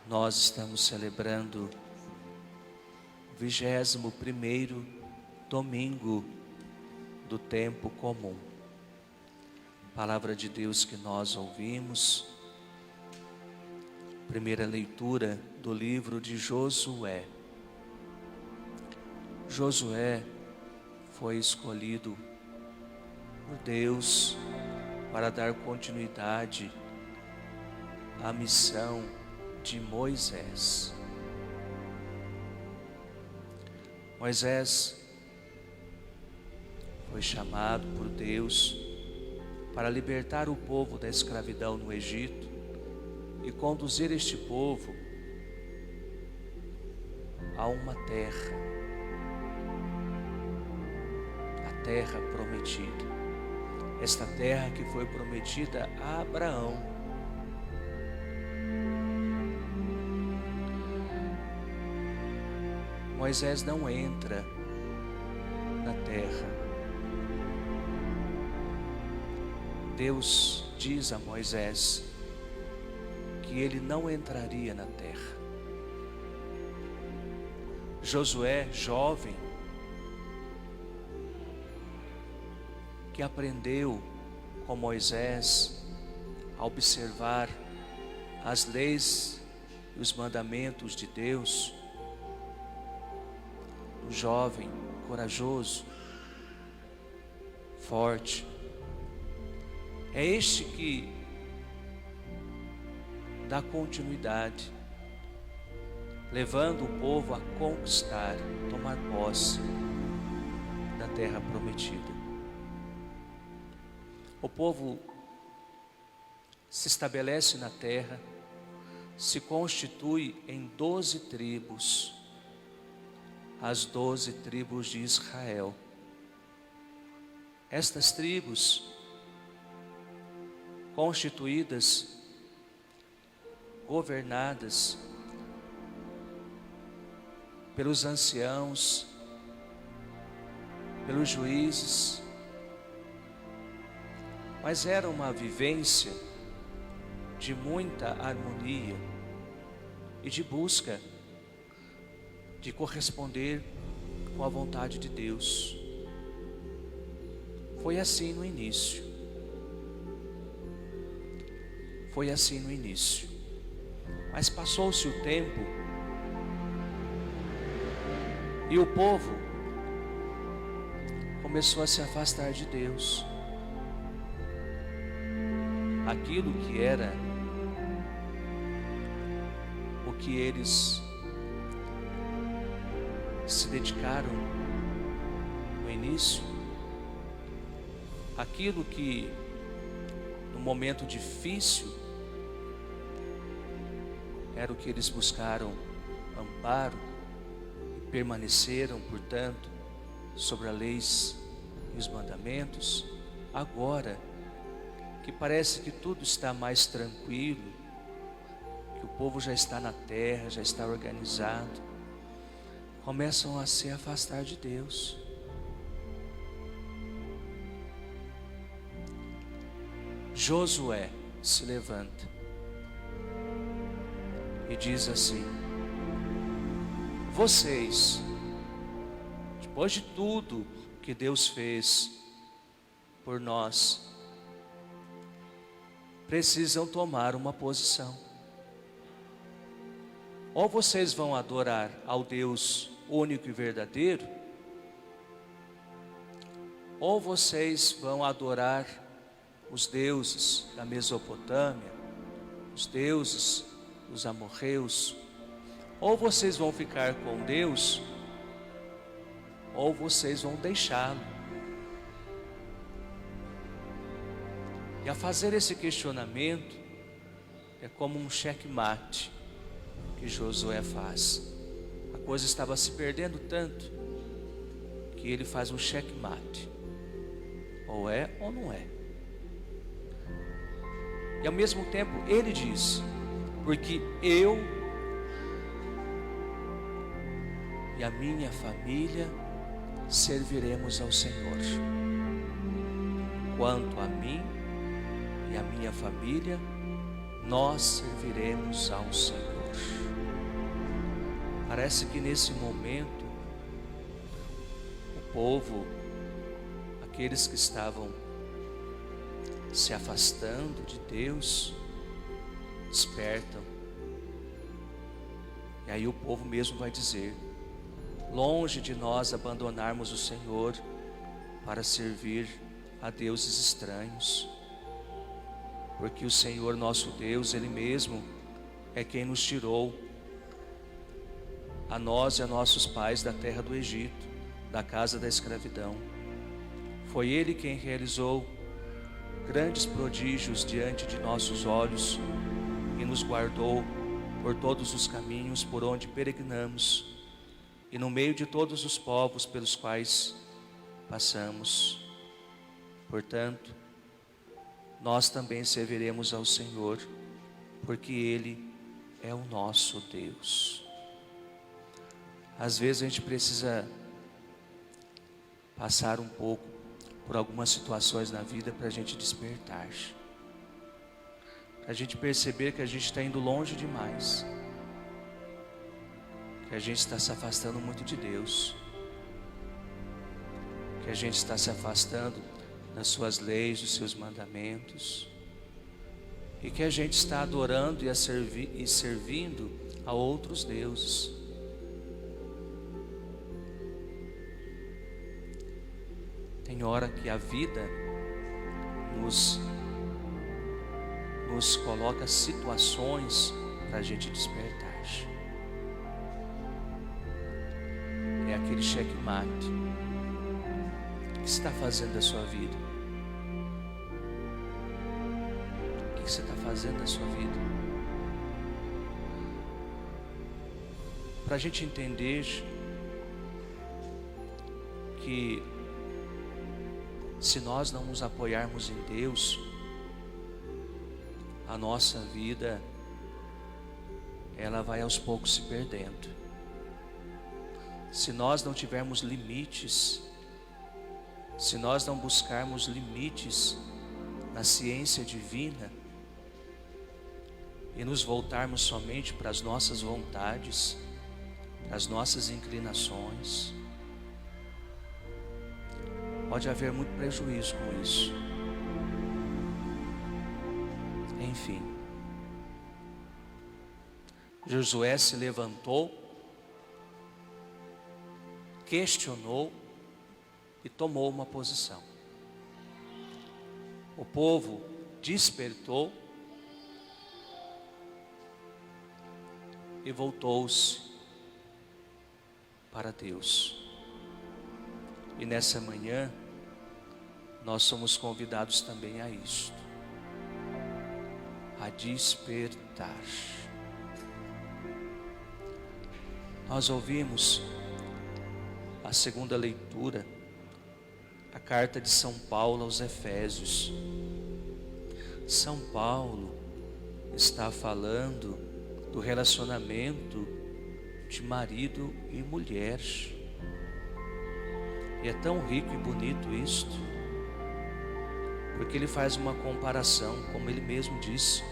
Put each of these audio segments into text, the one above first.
Nós estamos celebrando o 21º domingo do tempo comum. Palavra de Deus que nós ouvimos. Primeira leitura do livro de Josué. Josué foi escolhido por Deus para dar continuidade à missão de Moisés. Moisés foi chamado por Deus para libertar o povo da escravidão no Egito e conduzir este povo a uma terra, a terra prometida. Esta terra que foi prometida a Abraão. Moisés não entra na terra. Deus diz a Moisés que ele não entraria na terra. Josué, jovem, que aprendeu com Moisés a observar as leis e os mandamentos de Deus, um jovem corajoso, forte, é este que dá continuidade, levando o povo a conquistar, tomar posse da terra prometida. O povo se estabelece na terra, se constitui em 12 tribos, as 12 tribos de Israel. Estas tribos, constituídas, governadas pelos anciãos, pelos juízes, mas era uma vivência de muita harmonia e de busca de corresponder com a vontade de Deus. Foi assim no início. Foi assim no início. Mas passou-se o tempo e o povo começou a se afastar de Deus. Aquilo que era o que eles se dedicaram no início, aquilo que no momento difícil era o que eles buscaram amparo e permaneceram, portanto, sobre as leis e os mandamentos. Agora que parece que tudo está mais tranquilo, que o povo já está na terra, já está organizado, começam a se afastar de Deus. Josué se levanta e diz assim: vocês, depois de tudo que Deus fez por nós, precisam tomar uma posição. Ou vocês vão adorar ao Deus único e verdadeiro, ou vocês vão adorar os deuses da Mesopotâmia, os deuses dos amorreus. Ou vocês vão ficar com Deus, ou vocês vão deixá-lo. E a fazer esse questionamento é como um checkmate que Josué faz. A coisa estava se perdendo tanto que ele faz um checkmate. Ou é ou não é. E ao mesmo tempo ele diz: porque eu e a minha família serviremos ao Senhor. Quanto a mim e a minha família, nós serviremos ao Senhor. Parece que nesse momento, o povo, aqueles que estavam se afastando de Deus, despertam. E aí o povo mesmo vai dizer: longe de nós abandonarmos o Senhor para servir a deuses estranhos, porque o Senhor nosso Deus, Ele mesmo é quem nos tirou, a nós e a nossos pais, da terra do Egito, da casa da escravidão. Foi Ele quem realizou grandes prodígios diante de nossos olhos e nos guardou por todos os caminhos por onde peregrinamos e no meio de todos os povos pelos quais passamos. Portanto, nós também serviremos ao Senhor, porque Ele é o nosso Deus. Às vezes a gente precisa passar um pouco por algumas situações na vida para a gente despertar, para a gente perceber que a gente está indo longe demais, que a gente está se afastando muito de Deus, que a gente está se afastando das suas leis, dos seus mandamentos, e que a gente está adorando e servindo a outros deuses. Tem hora que a vida nos coloca situações para a gente despertar. É aquele checkmate. O que você está fazendo da sua vida? O que você está fazendo da sua vida? Para a gente entender que se nós não nos apoiarmos em Deus, a nossa vida, ela vai aos poucos se perdendo. Se nós não tivermos limites, se nós não buscarmos limites na ciência divina e nos voltarmos somente para as nossas vontades, para as nossas inclinações, pode haver muito prejuízo com isso. Enfim, Josué se levantou, questionou e tomou uma posição. O povo despertou e voltou-se para Deus. E nessa manhã, nós somos convidados também a isto, a despertar. Nós ouvimos a segunda leitura, a carta de São Paulo aos Efésios. São Paulo está falando do relacionamento de marido e mulher. E é tão rico e bonito isto, porque ele faz uma comparação, como ele mesmo disse.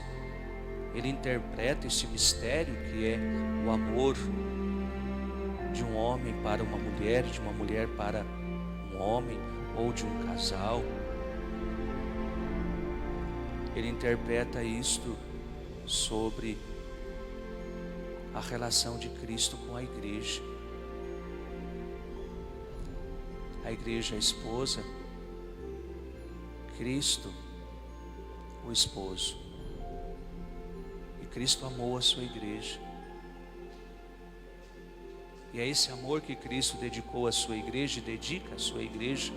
Ele interpreta esse mistério que é o amor de um homem para uma mulher, de uma mulher para um homem, ou de um casal. Ele interpreta isto sobre a relação de Cristo com a igreja. A igreja é a esposa, Cristo o esposo. E Cristo amou a sua igreja. E é esse amor que Cristo dedicou à sua igreja e dedica à sua igreja,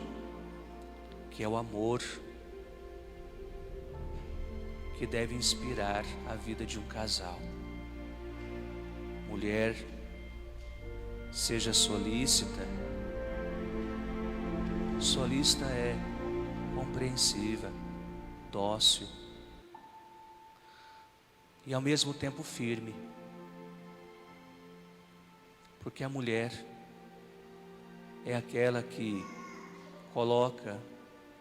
que é o amor que deve inspirar a vida de um casal. Mulher, seja solícita. Solícita é compreensiva, dócil e ao mesmo tempo firme, porque a mulher é aquela que coloca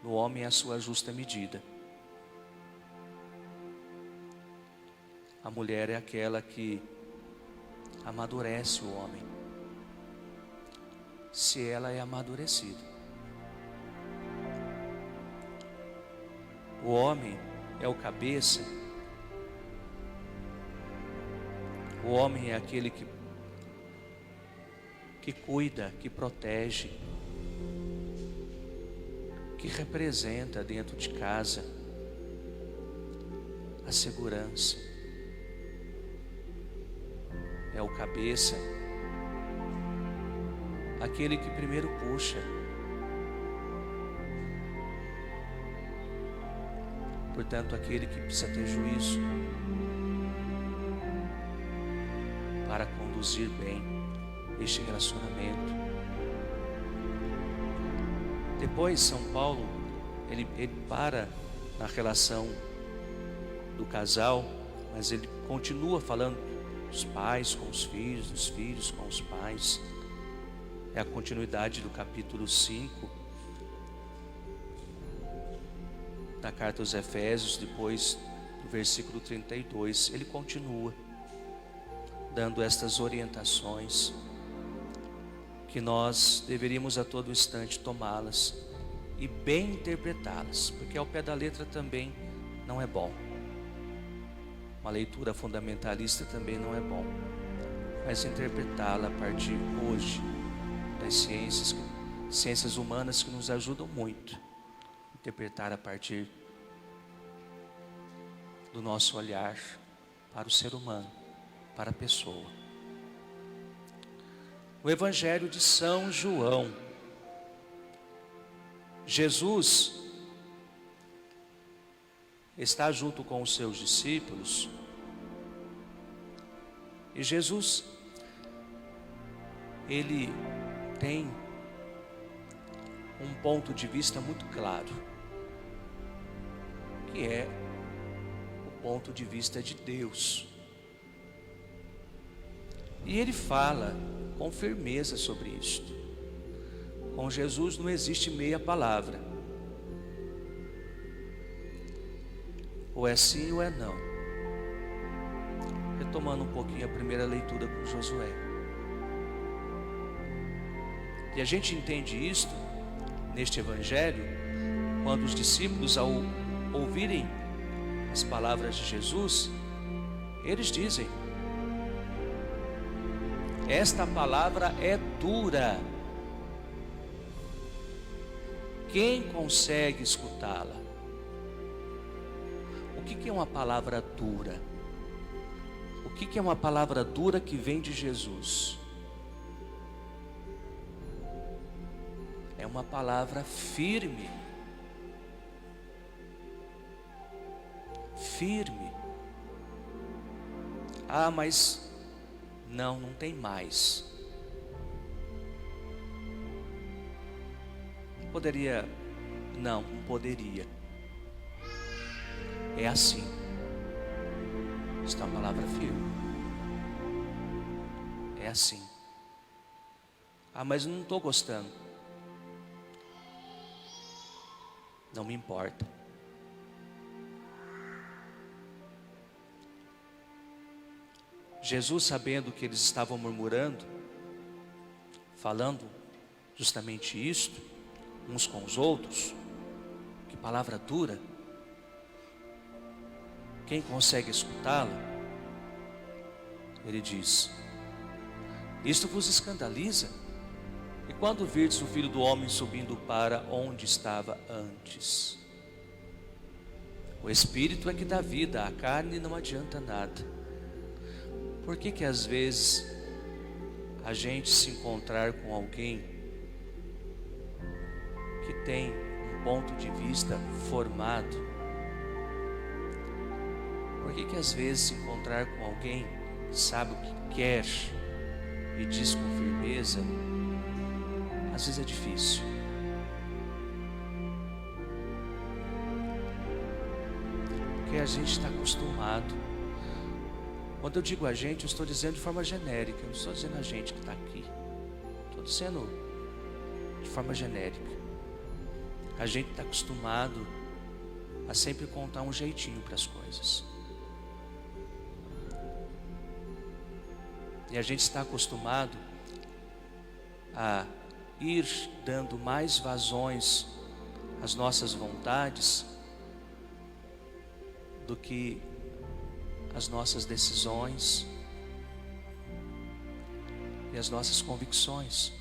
no homem a sua justa medida. A mulher é aquela que amadurece o homem, se ela é amadurecida. O homem é o cabeça, o homem é aquele que cuida, que protege, que representa dentro de casa a segurança. É o cabeça, aquele que primeiro puxa. Portanto, aquele que precisa ter juízo para conduzir bem este relacionamento. Depois, São Paulo, ele para na relação do casal, mas ele continua falando dos pais com os filhos, dos filhos com os pais. É a continuidade do capítulo 5 da carta aos Efésios, depois do versículo 32. Ele continua dando estas orientações que nós deveríamos a todo instante tomá-las e bem interpretá-las, porque ao pé da letra também não é bom. Uma leitura fundamentalista também não é bom, mas interpretá-la a partir hoje das ciências humanas que nos ajudam muito. Interpretar a partir do nosso olhar para o ser humano, para a pessoa. O Evangelho de São João. Jesus está junto com os seus discípulos e Jesus, ele tem um ponto de vista muito claro, que é o ponto de vista de Deus. E ele fala com firmeza sobre isto. Com Jesus não existe meia palavra. Ou é sim ou é não. Retomando um pouquinho a primeira leitura com Josué. E a gente entende isto neste Evangelho, quando os discípulos, ao ouvirem as palavras de Jesus, eles dizem: esta palavra é dura. Quem consegue escutá-la? O que é uma palavra dura? O que é uma palavra dura que vem de Jesus? É uma palavra firme. Firme. Ah, mas não tem mais. Poderia? Não poderia. É assim. Está a palavra firme. É assim. Ah, mas eu não estou gostando. Não me importa. Jesus, sabendo que eles estavam murmurando, falando justamente isto, uns com os outros, que palavra dura, quem consegue escutá-la? Ele diz: isto vos escandaliza? E quando virdes o Filho do Homem subindo para onde estava antes? O Espírito é que dá vida, a carne não adianta nada. Por que às vezes a gente se encontrar com alguém que tem um ponto de vista formado, por que às vezes se encontrar com alguém que sabe o que quer e diz com firmeza, às vezes é difícil? Porque a gente está acostumado. Quando eu digo a gente, eu estou dizendo de forma genérica, eu não estou dizendo a gente que está aqui, estou dizendo de forma genérica. A gente está acostumado a sempre contar um jeitinho para as coisas. E a gente está acostumado a ir dando mais vazões às nossas vontades do que as nossas decisões e as nossas convicções.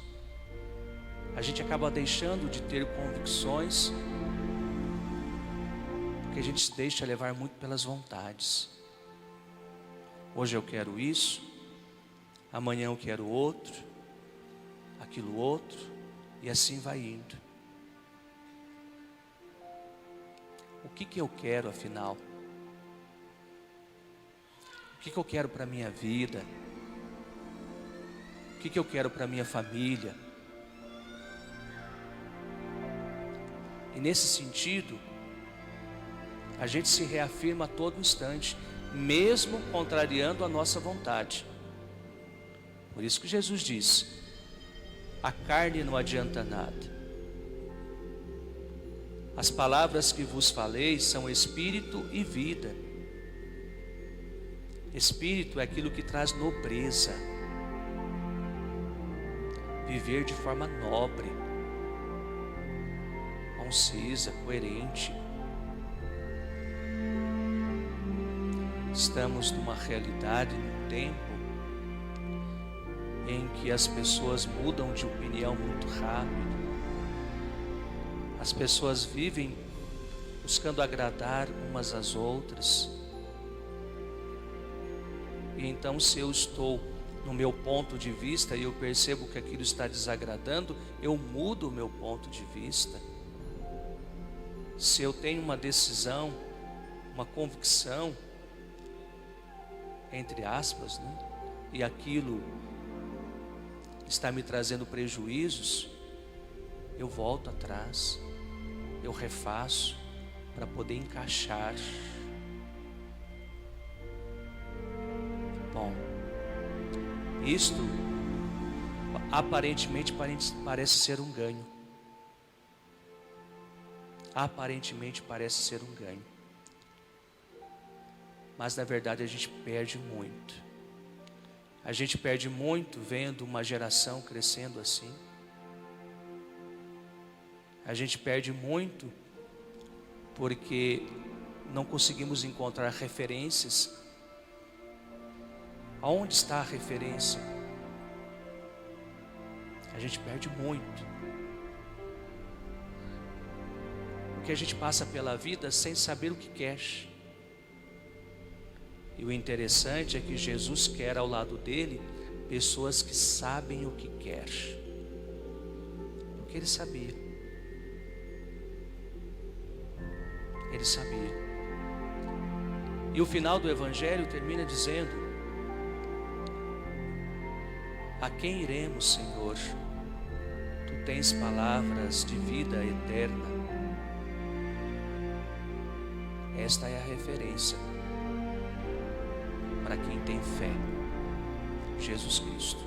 A gente acaba deixando de ter convicções porque a gente se deixa levar muito pelas vontades. Hoje eu quero isso, amanhã eu quero outro, aquilo outro, e assim vai indo. O que eu quero afinal? O que eu quero para a minha vida? O que eu quero para a minha família? E nesse sentido, a gente se reafirma a todo instante, mesmo contrariando a nossa vontade. Por isso que Jesus disse: a carne não adianta nada. As palavras que vos falei são espírito e vida. Espírito é aquilo que traz nobreza, viver de forma nobre, concisa, coerente. Estamos numa realidade, num tempo em que as pessoas mudam de opinião muito rápido. As pessoas vivem buscando agradar umas às outras. E então, se eu estou no meu ponto de vista e eu percebo que aquilo está desagradando, eu mudo o meu ponto de vista. Se eu tenho uma decisão, uma convicção, entre aspas, né, e aquilo está me trazendo prejuízos, eu volto atrás, eu refaço para poder encaixar. Bom, isto aparentemente parece ser um ganho. Aparentemente parece ser um ganho. Mas na verdade a gente perde muito. A gente perde muito vendo uma geração crescendo assim. A gente perde muito porque não conseguimos encontrar referências. Aonde está a referência? A gente perde muito. Porque a gente passa pela vida sem saber o que quer. E o interessante é que Jesus quer ao lado dele pessoas que sabem o que quer. Porque ele sabia. Ele sabia. E o final do Evangelho termina dizendo: a quem iremos, Senhor? Tu tens palavras de vida eterna. Esta é a referência para quem tem fé. Jesus Cristo.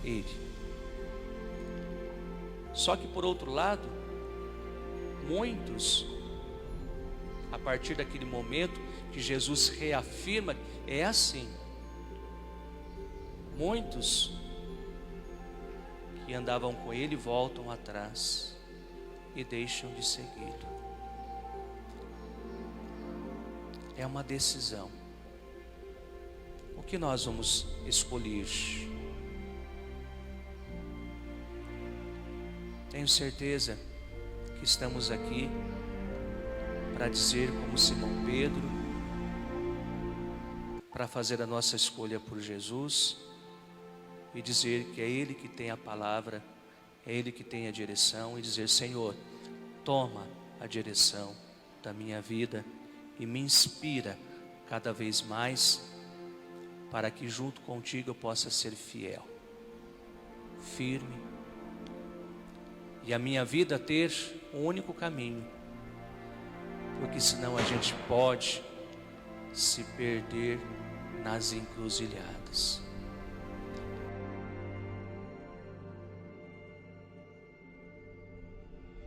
Ele. Só que por outro lado, muitos, a partir daquele momento que Jesus reafirma, é assim. Muitos que andavam com ele voltam atrás e deixam de segui-lo. É uma decisão. O que nós vamos escolher? Tenho certeza que estamos aqui para dizer como Simão Pedro, para fazer a nossa escolha por Jesus e dizer que é Ele que tem a palavra, é Ele que tem a direção, e dizer: Senhor, toma a direção da minha vida e me inspira cada vez mais para que junto contigo eu possa ser fiel, firme, e a minha vida ter um único caminho, porque senão a gente pode se perder nas encruzilhadas.